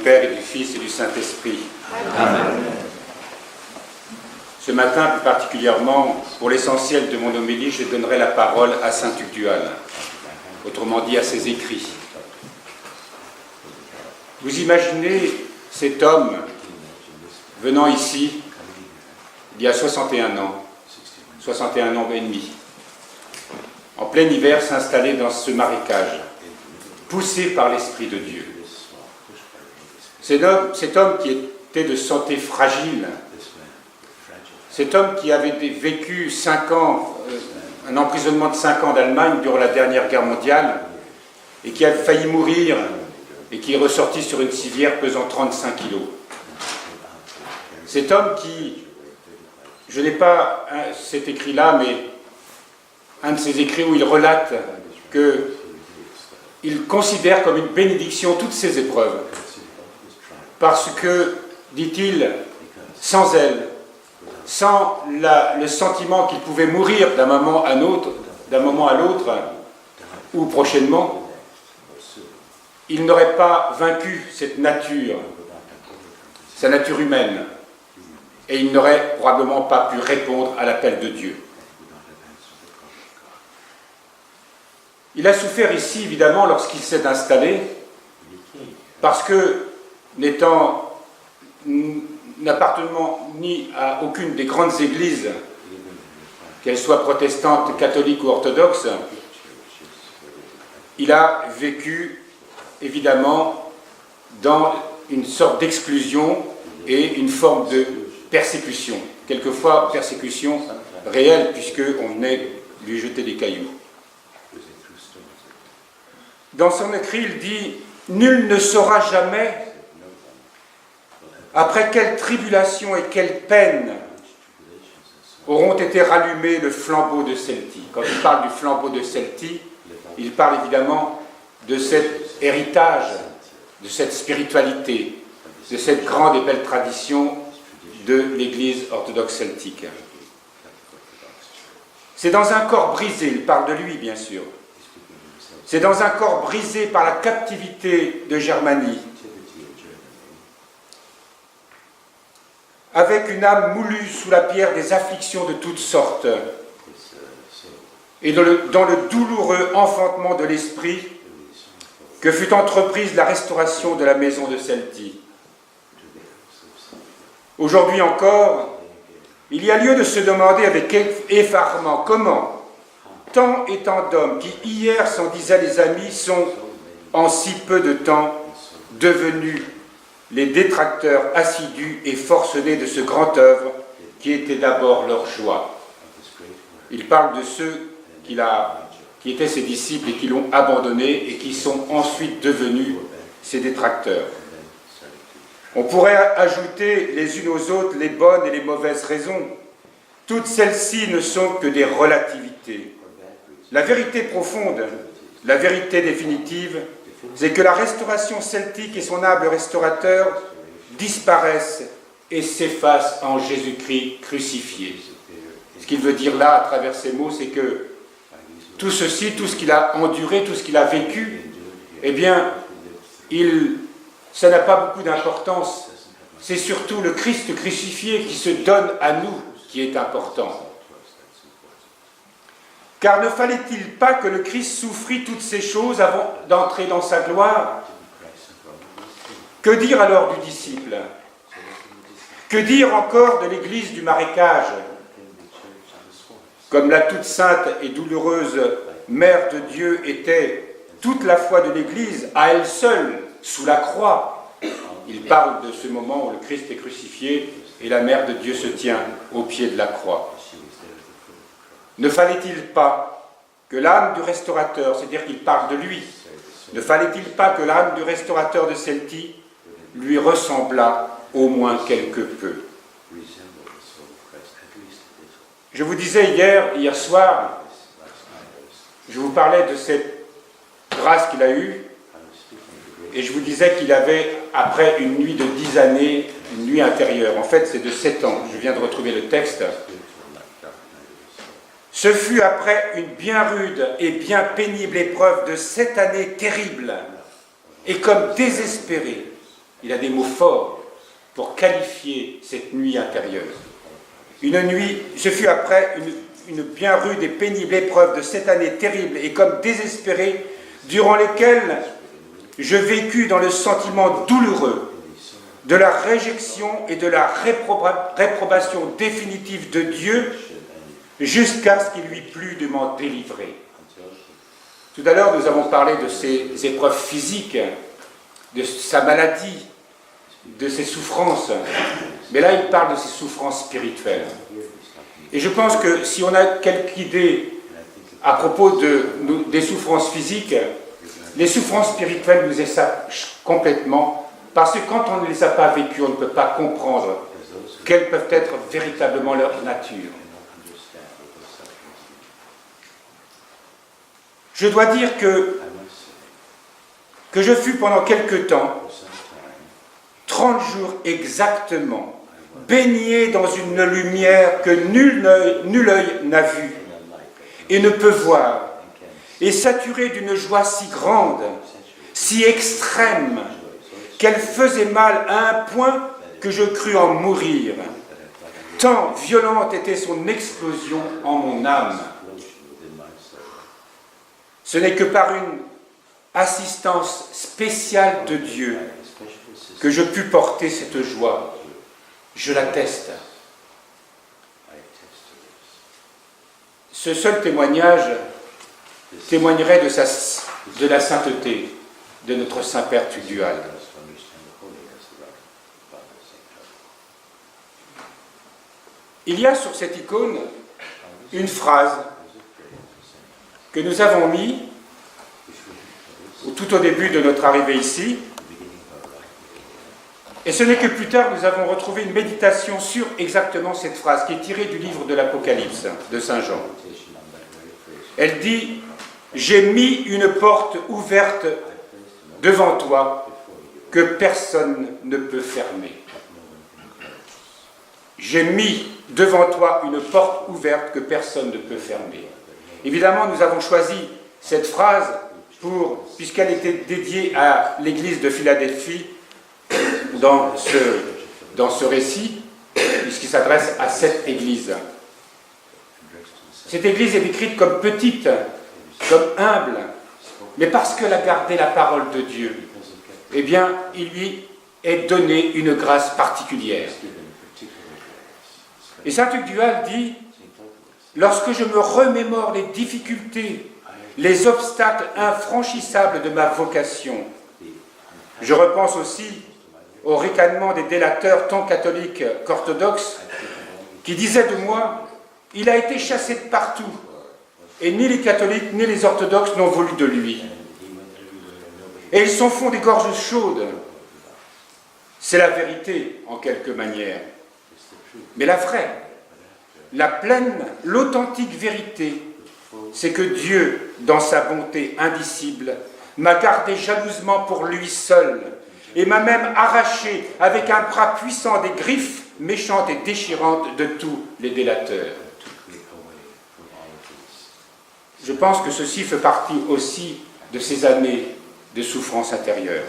Père et du Fils et du Saint-Esprit. Amen. Ce matin, plus particulièrement, pour l'essentiel de mon homélie, je donnerai la parole à saint Tugdual, autrement dit à ses écrits. Vous imaginez cet homme venant ici, il y a 61 ans et demi, en plein hiver, s'installer dans ce marécage, poussé par l'Esprit de Dieu. Cet homme qui était de santé fragile, cet homme qui avait vécu 5 ans, un emprisonnement de 5 ans d'Allemagne durant la dernière guerre mondiale, et qui a failli mourir, et qui est ressorti sur une civière pesant 35 kilos. Cet homme qui, je n'ai pas cet écrit-là, mais un de ces écrits où il relate qu'il considère comme une bénédiction toutes ces épreuves, parce que, dit-il, sans elles, sans le sentiment qu'il pouvait mourir d'un moment à l'autre, ou prochainement, il n'aurait pas vaincu cette nature, sa nature humaine, et il n'aurait probablement pas pu répondre à l'appel de Dieu. Il a souffert ici, évidemment, lorsqu'il s'est installé, parce que, n'appartenant ni à aucune des grandes églises, qu'elles soient protestantes, catholiques ou orthodoxes, il a vécu, évidemment, dans une sorte d'exclusion et une forme de persécution. Quelquefois, persécution réelle, puisqu'on venait lui jeter des cailloux. Dans son écrit, il dit « Nul ne saura jamais après quelle tribulation et quelle peine auront été rallumés le flambeau de Celti. » Quand il parle du flambeau de Celti, il parle évidemment de cet héritage, de cette spiritualité, de cette grande et belle tradition de l'Église orthodoxe celtique. C'est dans un corps brisé, il parle de lui bien sûr, c'est dans un corps brisé par la captivité de Germanie, avec une âme moulue sous la pierre des afflictions de toutes sortes, et dans le douloureux enfantement de l'esprit, que fut entreprise la restauration de la maison de Celti. Aujourd'hui encore, il y a lieu de se demander avec effarement comment tant et tant d'hommes qui hier s'en disaient les amis sont, en si peu de temps, devenus les détracteurs assidus et forcenés de ce grand œuvre qui était d'abord leur joie. Il parle de ceux qui étaient ses disciples et qui l'ont abandonné et qui sont ensuite devenus ses détracteurs. On pourrait ajouter les unes aux autres les bonnes et les mauvaises raisons. Toutes celles-ci ne sont que des relativités. La vérité profonde, la vérité définitive, c'est que la restauration celtique et son humble restaurateur disparaissent et s'effacent en Jésus-Christ crucifié. Ce qu'il veut dire là, à travers ces mots, c'est que tout ceci, tout ce qu'il a enduré, tout ce qu'il a vécu, eh bien, ça n'a pas beaucoup d'importance. C'est surtout le Christ crucifié qui se donne à nous qui est important. Car ne fallait-il pas que le Christ souffrit toutes ces choses avant d'entrer dans sa gloire? Que dire alors du disciple? Que dire encore de l'Église du marécage? Comme la toute sainte et douloureuse Mère de Dieu était toute la foi de l'Église, à elle seule, sous la croix. Il parle de ce moment où le Christ est crucifié et la Mère de Dieu se tient au pied de la croix. Ne fallait-il pas que l'âme du restaurateur, c'est-à-dire qu'il parle de lui, ne fallait-il pas que l'âme du restaurateur de Celti lui ressemblât au moins quelque peu? Je vous disais hier soir, je vous parlais de cette grâce qu'il a eue, et je vous disais qu'il avait, après une nuit de 10 années, une nuit intérieure. En fait, c'est de 7 ans. Je viens de retrouver le texte. Ce fut après une bien rude et bien pénible épreuve de 7 années terribles, et comme désespéré, il a des mots forts pour qualifier cette nuit intérieure. Une nuit, ce fut après une bien rude et pénible épreuve de cette année terrible et comme désespérée, durant lesquelles je vécus dans le sentiment douloureux de la réjection et de la réprobation définitive de Dieu jusqu'à ce qu'il lui plût de m'en délivrer. Tout à l'heure, nous avons parlé de ses épreuves physiques, de sa maladie, de ses souffrances. Mais là, il parle de ses souffrances spirituelles. Et je pense que si on a quelque idée à propos des souffrances physiques, les souffrances spirituelles nous échappent complètement, parce que quand on ne les a pas vécues, on ne peut pas comprendre quelles peuvent être véritablement leur nature. Je dois dire que je fus pendant quelque temps, 30 jours exactement, baigné dans une lumière que nul œil n'a vue et ne peut voir, et saturé d'une joie si grande, si extrême, qu'elle faisait mal à un point que je crus en mourir. Tant violente était son explosion en mon âme. Ce n'est que par une assistance spéciale de Dieu que je pus porter cette joie. Je l'atteste. Ce seul témoignage témoignerait de la sainteté de notre Saint-Père Tugdual. Il y a sur cette icône une phrase que nous avons mise tout au début de notre arrivée ici, et ce n'est que plus tard nous avons retrouvé une méditation sur exactement cette phrase qui est tirée du livre de l'Apocalypse de Saint Jean. Elle dit « J'ai mis une porte ouverte devant toi que personne ne peut fermer. » J'ai mis devant toi une porte ouverte que personne ne peut fermer. Évidemment, nous avons choisi cette phrase puisqu'elle était dédiée à l'église de Philadelphie dans ce récit, puisqu'il s'adresse à cette église. Cette église est décrite comme petite, comme humble, mais parce qu'elle a gardé la parole de Dieu, eh bien, il lui est donné une grâce particulière. Et saint Tugdual dit « Lorsque je me remémore les difficultés, les obstacles infranchissables de ma vocation, je repense aussi au ricanement des délateurs tant catholiques qu'orthodoxes qui disaient de moi « Il a été chassé de partout, et ni les catholiques ni les orthodoxes n'ont voulu de lui. Et ils s'en font des gorges chaudes. » C'est la vérité, en quelque manière. Mais la vraie, la pleine, l'authentique vérité, c'est que Dieu, dans sa bonté indicible, m'a gardé jalousement pour lui seul et m'a même arraché avec un bras puissant des griffes méchantes et déchirantes de tous les délateurs. Je pense que ceci fait partie aussi de ces années de souffrance intérieure,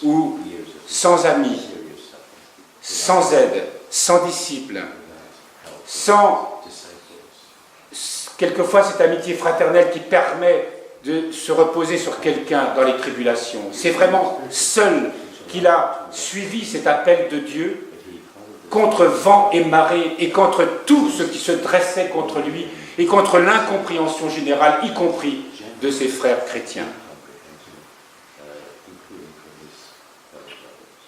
où, sans amis, sans aide, sans disciples, sans quelquefois cette amitié fraternelle qui permet de se reposer sur quelqu'un dans les tribulations. C'est vraiment seul qu'il a suivi cet appel de Dieu contre vent et marée et contre tout ce qui se dressait contre lui et contre l'incompréhension générale, y compris de ses frères chrétiens.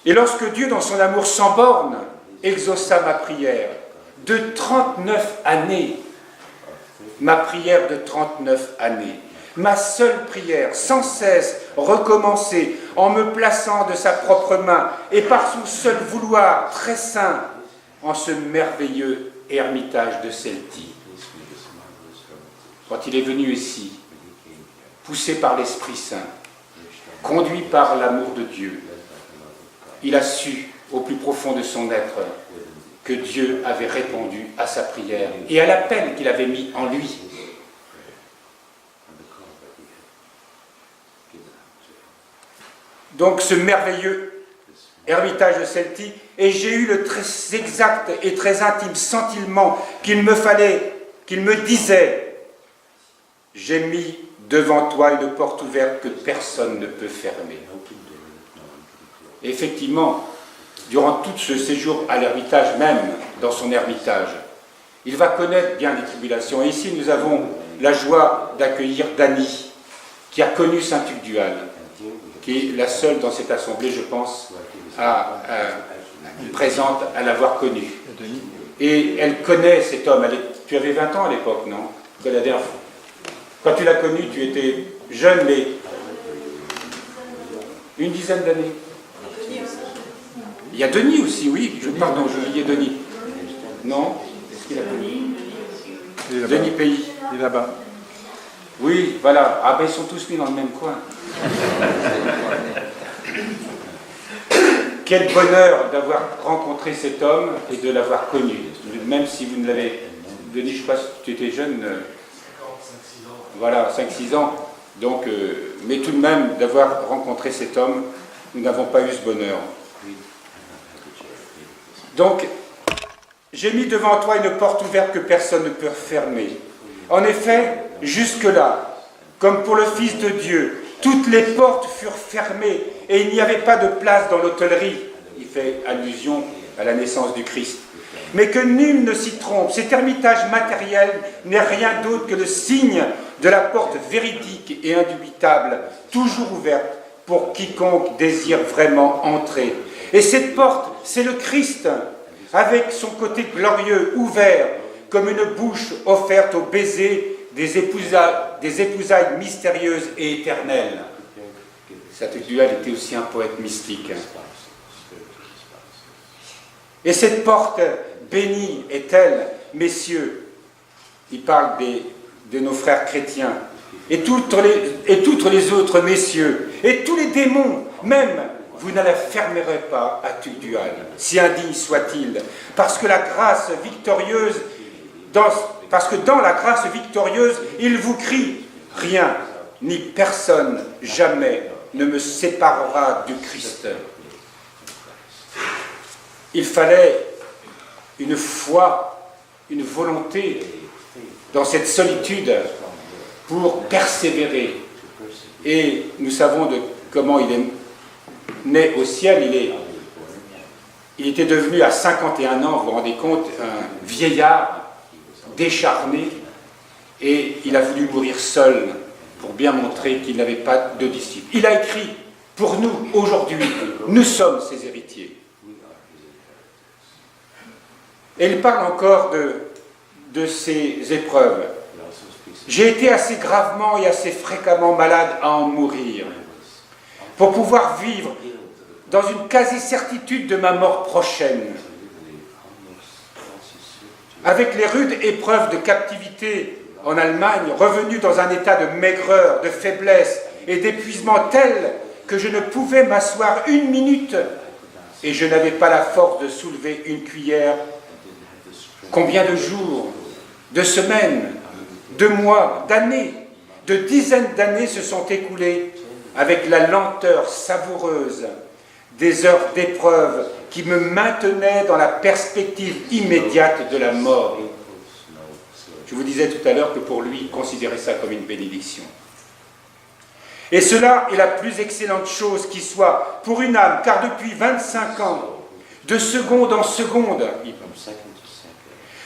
Et lorsque Dieu, dans son amour sans borne, exauça ma prière de 39 années, ma prière de 39 années, ma seule prière, sans cesse recommencée, en me plaçant de sa propre main et par son seul vouloir très saint, en ce merveilleux ermitage de Celti. Quand il est venu ici, poussé par l'Esprit Saint, conduit par l'amour de Dieu, il a su, au plus profond de son être, que Dieu avait répondu à sa prière et à l'appel qu'il avait mis en lui. Donc ce merveilleux Ermitage de Celti, et j'ai eu le très exact et très intime sentiment qu'il me disait, j'ai mis devant toi une porte ouverte que personne ne peut fermer. Et effectivement, durant tout ce séjour à l'Ermitage, même dans son Ermitage, il va connaître bien les tribulations. Et ici, nous avons la joie d'accueillir Dany, qui a connu Saint-Tugdual, qui est la seule dans cette assemblée, je pense, présente à l'avoir connu. Et elle connaît cet homme. Tu avais 20 ans à l'époque, non? Quand tu l'as connu, tu étais jeune, mais une dizaine d'années. Il y a Denis aussi, oui. Pardon, je oubliais Denis. Non? Est-ce qu'il a connu Denis Pays. Il est là-bas. Oui, voilà. Ah ben ils sont tous mis dans le même coin. Quel bonheur d'avoir rencontré cet homme et de l'avoir connu. Même si vous ne l'avez... Denis, je ne sais pas si tu étais jeune. 5-6 ans. Voilà, 5-6 ans. Donc, mais tout de même, d'avoir rencontré cet homme, nous n'avons pas eu ce bonheur. Donc, j'ai mis devant toi une porte ouverte que personne ne peut fermer. En effet, jusque-là, comme pour le Fils de Dieu, toutes les portes furent fermées et il n'y avait pas de place dans l'hôtellerie. Il fait allusion à la naissance du Christ. Mais que nul ne s'y trompe, cet ermitage matériel n'est rien d'autre que le signe de la porte véridique et indubitable, toujours ouverte pour quiconque désire vraiment entrer. Et cette porte, c'est le Christ, avec son côté glorieux, ouvert, comme une bouche offerte au baiser des épousailles mystérieuses et éternelles. Saint-Tugdual était aussi un poète mystique. Et cette porte bénie est-elle, messieurs, il parle de nos frères chrétiens, et toutes les autres messieurs, et tous les démons, même, vous ne la fermerez pas à Tugdual, si indigne soit-il, parce que dans la grâce victorieuse, il vous crie, rien, ni personne, jamais, ne me séparera du Christ. Il fallait une foi, une volonté dans cette solitude pour persévérer. Et nous savons comment il est né au ciel. Il était devenu à 51 ans, vous vous rendez compte, un vieillard décharné, et il a voulu mourir seul pour bien montrer qu'il n'avait pas de disciples. Il a écrit, pour nous, aujourd'hui, nous sommes ses héritiers. Et il parle encore de ses épreuves. J'ai été assez gravement et assez fréquemment malade à en mourir, pour pouvoir vivre dans une quasi-certitude de ma mort prochaine. Avec les rudes épreuves de captivité en Allemagne, revenu dans un état de maigreur, de faiblesse et d'épuisement tel que je ne pouvais m'asseoir une minute et je n'avais pas la force de soulever une cuillère. Combien de jours, de semaines, de mois, d'années, de dizaines d'années se sont écoulées avec la lenteur savoureuse des heures d'épreuve qui me maintenaient dans la perspective immédiate de la mort. Je vous disais tout à l'heure que pour lui, il considérait ça comme une bénédiction. Et cela est la plus excellente chose qui soit pour une âme, car depuis 25 ans, de seconde en seconde,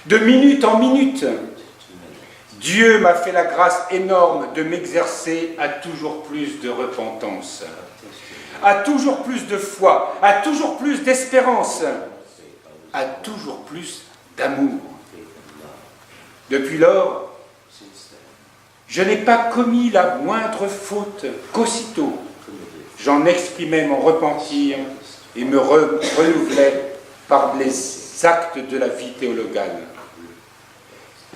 de minute en minute, Dieu m'a fait la grâce énorme de m'exercer à toujours plus de repentance, à toujours plus de foi, à toujours plus d'espérance, à toujours plus d'amour. Depuis lors, je n'ai pas commis la moindre faute qu'aussitôt j'en exprimais mon repentir et me renouvelais par les actes de la vie théologale.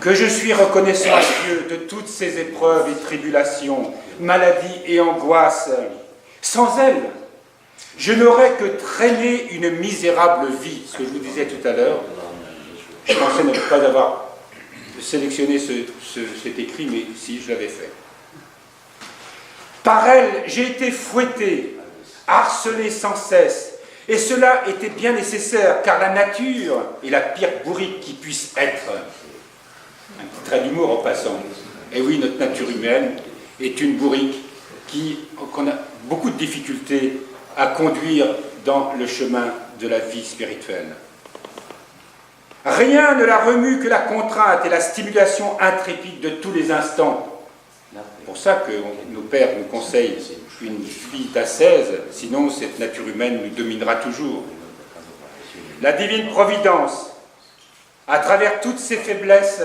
Que je suis reconnaissant à Dieu de toutes ces épreuves et tribulations, maladies et angoisses. Sans elle, je n'aurais que traîné une misérable vie. Ce que je vous disais tout à l'heure, je pensais ne pas avoir sélectionné cet écrit, mais si, je l'avais fait. Par elle, j'ai été fouetté, harcelé sans cesse, Et cela était bien nécessaire, car la nature est la pire bourrique qui puisse être. Un petit trait d'humour en passant. Et oui, notre nature humaine est une bourrique qu'on a beaucoup de difficultés à conduire dans le chemin de la vie spirituelle. Rien ne la remue que la contrainte et la stimulation intrépide de tous les instants. C'est pour ça que nos pères nous conseillent une vie d'ascèse, sinon cette nature humaine nous dominera toujours. La divine providence, à travers toutes ses faiblesses,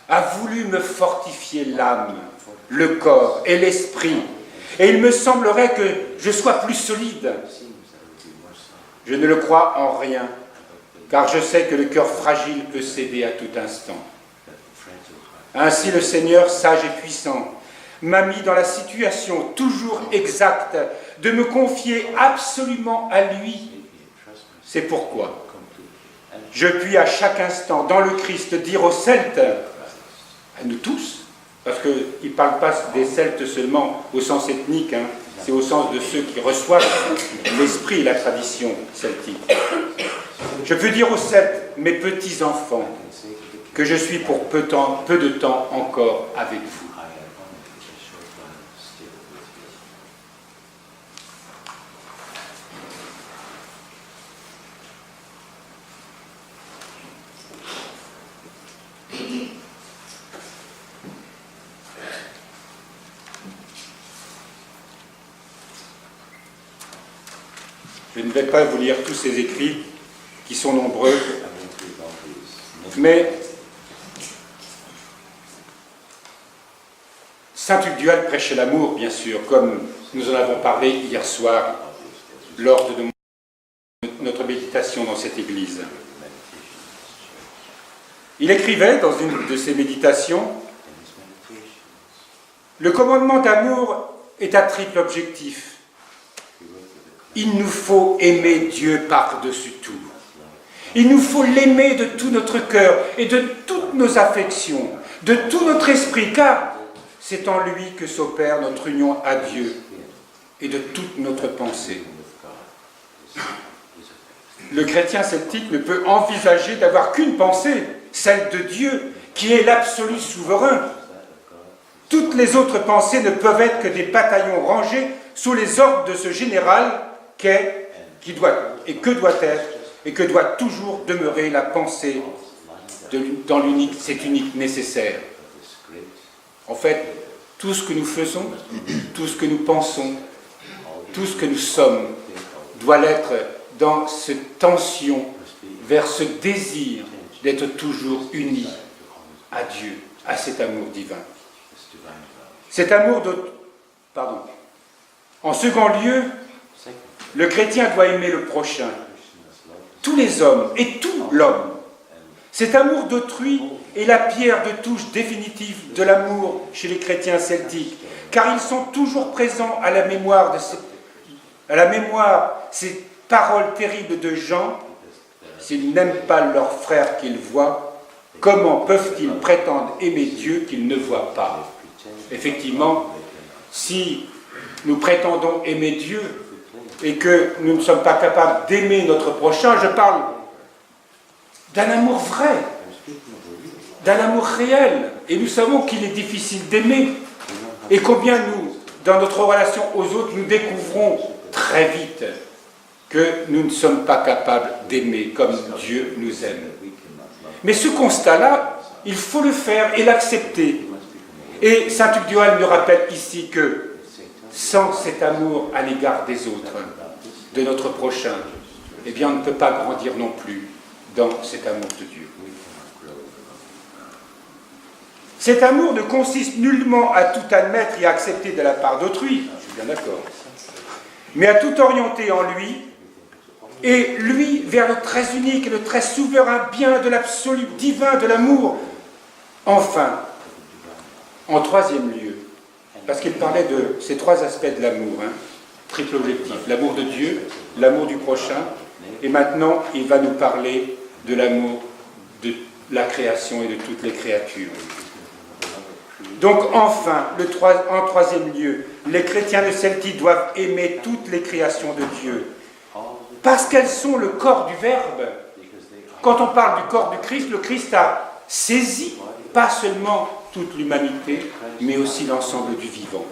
a voulu me fortifier l'âme, le corps et l'esprit. Et il me semblerait que je sois plus solide. Je ne le crois en rien, car je sais que le cœur fragile peut céder à tout instant. Ainsi le Seigneur, sage et puissant, m'a mis dans la situation toujours exacte de me confier absolument à lui. C'est pourquoi je puis à chaque instant, dans le Christ, dire aux Celtes, à nous tous, parce qu'il ne parle pas des Celtes seulement au sens ethnique, hein, c'est au sens de ceux qui reçoivent l'esprit et la tradition celtique. Je peux dire aux Celtes, mes petits-enfants, que je suis pour peu de temps encore avec vous. Je ne vais pas vous lire tous ces écrits, qui sont nombreux, mais saint Tugdual prêchait l'amour, bien sûr, comme nous en avons parlé hier soir, lors de notre méditation dans cette église. Il écrivait dans une de ses méditations, « Le commandement d'amour est à triple objectif. Il nous faut aimer Dieu par-dessus tout. Il nous faut l'aimer de tout notre cœur et de toutes nos affections, de tout notre esprit, car c'est en lui que s'opère notre union à Dieu et de toute notre pensée. Le chrétien celtique ne peut envisager d'avoir qu'une pensée, celle de Dieu, qui est l'absolu souverain. Toutes les autres pensées ne peuvent être que des bataillons rangés sous les ordres de ce général que doit toujours demeurer la pensée dans l'unique, cet unique nécessaire. En fait, tout ce que nous faisons, tout ce que nous pensons, tout ce que nous sommes, doit l'être dans cette tension vers ce désir d'être toujours unis à Dieu, à cet amour divin. Cet amour En second lieu, le chrétien doit aimer le prochain, tous les hommes et tout l'homme. Cet amour d'autrui est la pierre de touche définitive de l'amour chez les chrétiens celtiques, car ils sont toujours présents à la mémoire ces paroles terribles de Jean. S'ils n'aiment pas leur frère qu'ils voient, comment peuvent-ils prétendre aimer Dieu qu'ils ne voient pas? Effectivement, si nous prétendons aimer Dieu et que nous ne sommes pas capables d'aimer notre prochain, je parle d'un amour vrai, d'un amour réel. Et nous savons qu'il est difficile d'aimer. Et combien nous, dans notre relation aux autres, nous découvrons très vite que nous ne sommes pas capables d'aimer comme Dieu nous aime. Mais ce constat-là, il faut le faire et l'accepter. Et saint Tugdual nous rappelle ici que sans cet amour à l'égard des autres, de notre prochain, eh bien on ne peut pas grandir non plus dans cet amour de Dieu. Cet amour ne consiste nullement à tout admettre et à accepter de la part d'autrui, je suis bien d'accord, mais à tout orienter en lui, et lui vers le très unique et le très souverain bien de l'absolu divin de l'amour. Enfin, en troisième lieu, parce qu'il parlait de ces trois aspects de l'amour, triple objectif, l'amour de Dieu, l'amour du prochain, et maintenant il va nous parler de l'amour de la création et de toutes les créatures. Donc enfin, en troisième lieu, les chrétiens de Celtique doivent aimer toutes les créations de Dieu, Parce qu'elles sont le corps du Verbe. Quand on parle du corps du Christ, le Christ a saisi pas seulement toute l'humanité, mais aussi l'ensemble du vivant.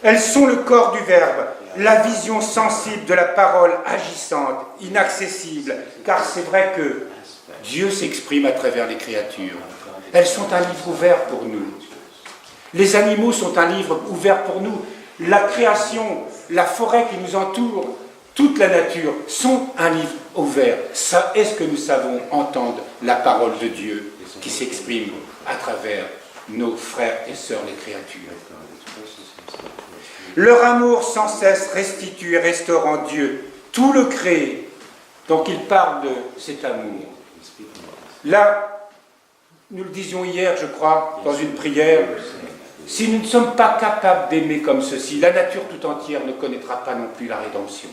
Elles sont le corps du Verbe, la vision sensible de la parole agissante, inaccessible, car c'est vrai que Dieu s'exprime à travers les créatures. Elles sont un livre ouvert pour nous. Les animaux sont un livre ouvert pour nous. La création, la forêt qui nous entoure, toute la nature sont un livre ouvert. Ça, est-ce que nous savons entendre la parole de Dieu qui s'exprime à travers nos frères et sœurs, les créatures? Leur amour sans cesse restitue et restaurant Dieu, tout le créé. Donc il parle de cet amour. Là, nous le disions hier, je crois, dans une prière, si nous ne sommes pas capables d'aimer comme ceci, la nature tout entière ne connaîtra pas non plus la rédemption.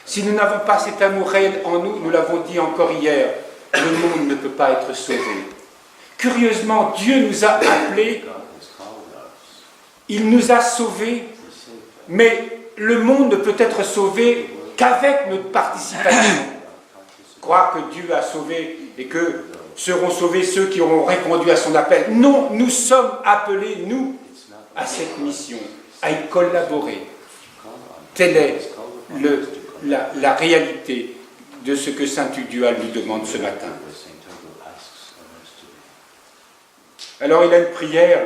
Si nous n'avons pas cet amour réel en nous, nous l'avons dit encore hier, le monde ne peut pas être sauvé. Curieusement, Dieu nous a appelés, il nous a sauvés, mais le monde ne peut être sauvé qu'avec notre participation. Croire que Dieu a sauvé et que seront sauvés ceux qui auront répondu à son appel. Non, nous sommes appelés, nous, à cette mission, à y collaborer. Telle est la réalité de ce que saint Tugdual nous demande ce matin. Alors il a une prière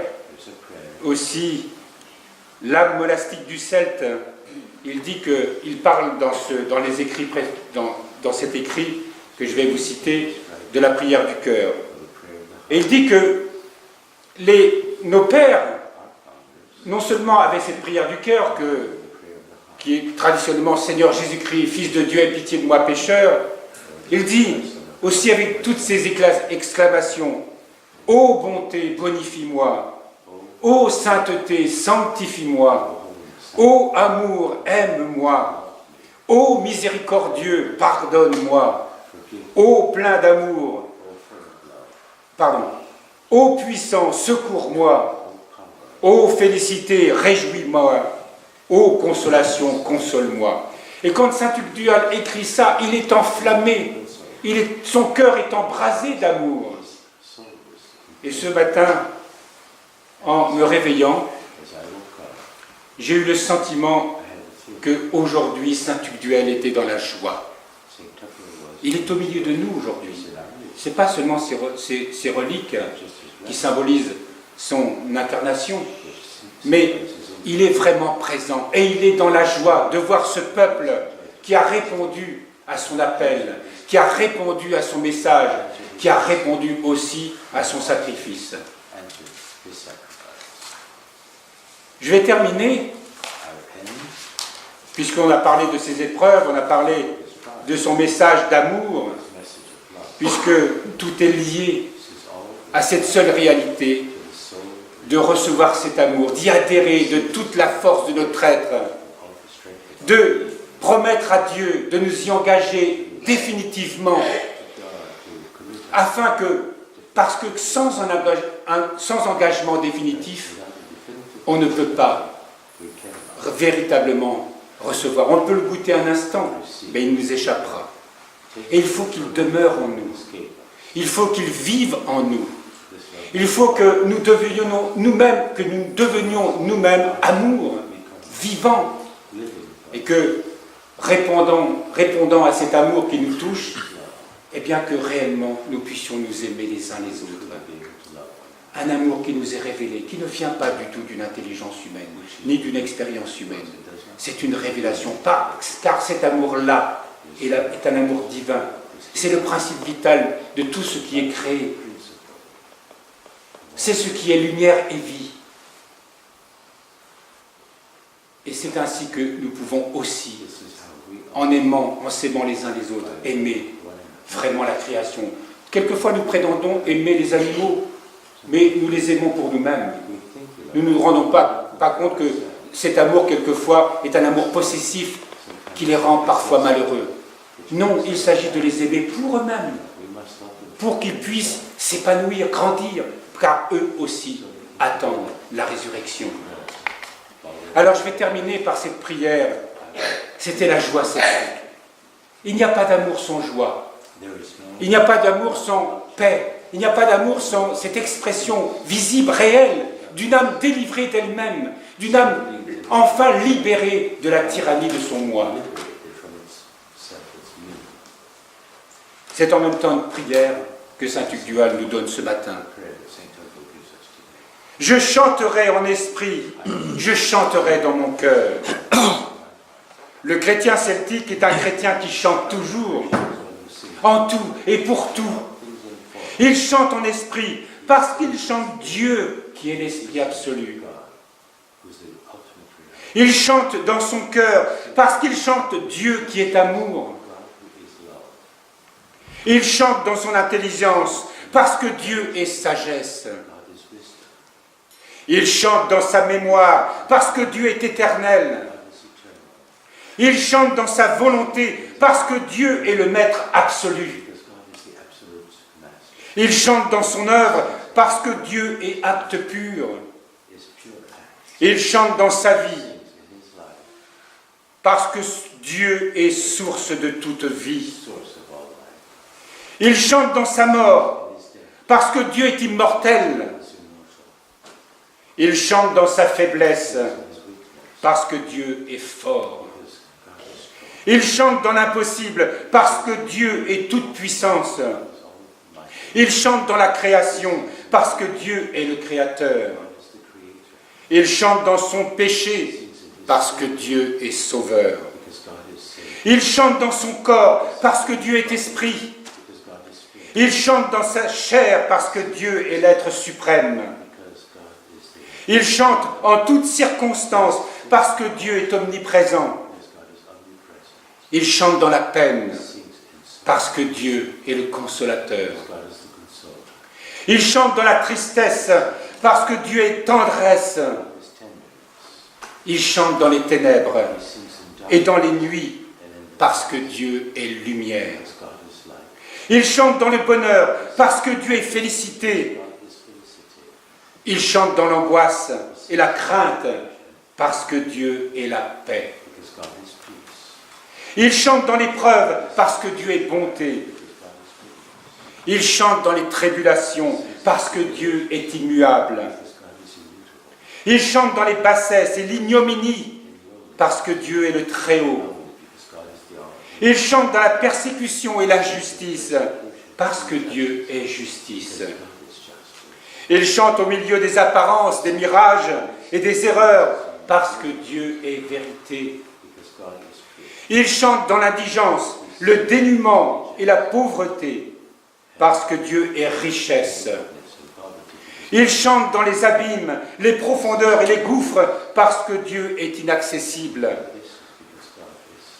aussi, l'âme monastique du Celte. Il dit qu'il parle dans les écrits, dans cet écrit que je vais vous citer, de la prière du cœur. Et il dit que nos pères, non seulement avaient cette prière du cœur, qui est traditionnellement Seigneur Jésus-Christ, Fils de Dieu, aie pitié de moi pécheur, il dit aussi avec toutes ces exclamations, ô bonté, bonifie-moi, ô sainteté, sanctifie-moi, ô amour, aime-moi, ô miséricordieux, pardonne-moi, ô plein d'amour, ô puissant, secours-moi, ô félicité, réjouis-moi, ô consolation, console-moi. Et quand saint Tugdual écrit ça, il est enflammé, son cœur est embrasé d'amour. Et ce matin, en me réveillant, j'ai eu le sentiment qu'aujourd'hui, saint Tugdual était dans la joie. Il est au milieu de nous aujourd'hui. Ce n'est pas seulement ces reliques qui symbolisent son incarnation, mais il est vraiment présent et il est dans la joie de voir ce peuple qui a répondu à son appel, qui a répondu à son message, qui a répondu aussi à son sacrifice. Je vais terminer, puisqu'on a parlé de ses épreuves, on a parlé de son message d'amour, puisque tout est lié à cette seule réalité de recevoir cet amour, d'y adhérer de toute la force de notre être, de promettre à Dieu, de nous y engager définitivement, afin que, parce que sans engagement définitif, on ne peut pas véritablement recevoir. On peut le goûter un instant, mais il nous échappera. Et il faut qu'il demeure en nous. Il faut qu'il vive en nous. Il faut que nous devenions nous-mêmes amour, vivant, et que répondant à cet amour qui nous touche, eh bien que réellement nous puissions nous aimer les uns les autres. Un amour qui nous est révélé, qui ne vient pas du tout d'une intelligence humaine, ni d'une expérience humaine. C'est une révélation, car cet amour-là est un amour divin. C'est le principe vital de tout ce qui est créé. C'est ce qui est lumière et vie. Et c'est ainsi que nous pouvons aussi, en aimant, en s'aimant les uns les autres, aimer vraiment la création. Quelquefois nous prétendons aimer les animaux, mais nous les aimons pour nous-mêmes. Nous ne nous rendons pas compte que cet amour, quelquefois, est un amour possessif qui les rend parfois malheureux. Non, il s'agit de les aimer pour eux-mêmes, pour qu'ils puissent s'épanouir, grandir, car eux aussi attendent la résurrection. Alors je vais terminer par cette prière c'était la joie sacrée. Il n'y a pas d'amour sans joie. Il n'y a pas d'amour sans paix. Il n'y a pas d'amour sans cette expression visible, réelle, d'une âme délivrée d'elle-même, d'une âme enfin libérée de la tyrannie de son moi. C'est en même temps une prière que saint Hugues Dual nous donne ce matin. Je chanterai en esprit, je chanterai dans mon cœur. Le chrétien celtique est un chrétien qui chante toujours, en tout et pour tout. Il chante en esprit parce qu'il chante Dieu qui est l'esprit absolu. Il chante dans son cœur parce qu'il chante Dieu qui est amour. Il chante dans son intelligence parce que Dieu est sagesse. Il chante dans sa mémoire parce que Dieu est éternel. Il chante dans sa volonté parce que Dieu est le maître absolu. Il chante dans son œuvre parce que Dieu est acte pur. Il chante dans sa vie parce que Dieu est source de toute vie. Il chante dans sa mort parce que Dieu est immortel. Il chante dans sa faiblesse parce que Dieu est fort. Il chante dans l'impossible parce que Dieu est toute puissance. Il chante dans la création parce que Dieu est le créateur. Il chante dans son péché parce que Dieu est sauveur. Il chante dans son corps parce que Dieu est esprit. Il chante dans sa chair parce que Dieu est l'être suprême. Il chante en toutes circonstances parce que Dieu est omniprésent. Il chante dans la peine parce que Dieu est le consolateur. Il chante dans la tristesse parce que Dieu est tendresse. Il chante dans les ténèbres et dans les nuits parce que Dieu est lumière. Il chante dans le bonheur parce que Dieu est félicité. Il chante dans l'angoisse et la crainte parce que Dieu est la paix. Il chante dans l'épreuve parce que Dieu est bonté. Il chante dans les tribulations parce que Dieu est immuable. Il chante dans les bassesses et l'ignominie parce que Dieu est le Très-Haut. Il chante dans la persécution et l'injustice parce que Dieu est justice. Il chante au milieu des apparences, des mirages et des erreurs parce que Dieu est vérité. Il chante dans l'indigence, le dénuement et la pauvreté parce que Dieu est richesse. Il chante dans les abîmes, les profondeurs et les gouffres parce que Dieu est inaccessible.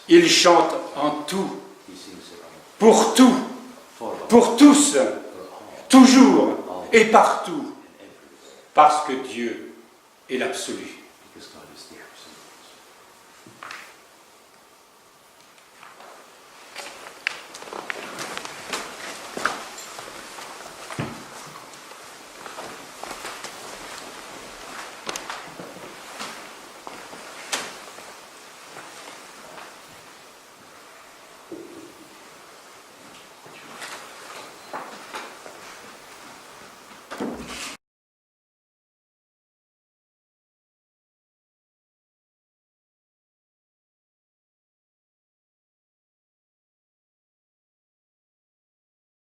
Il chante en tout, pour tous, toujours et partout, parce que Dieu est l'absolu.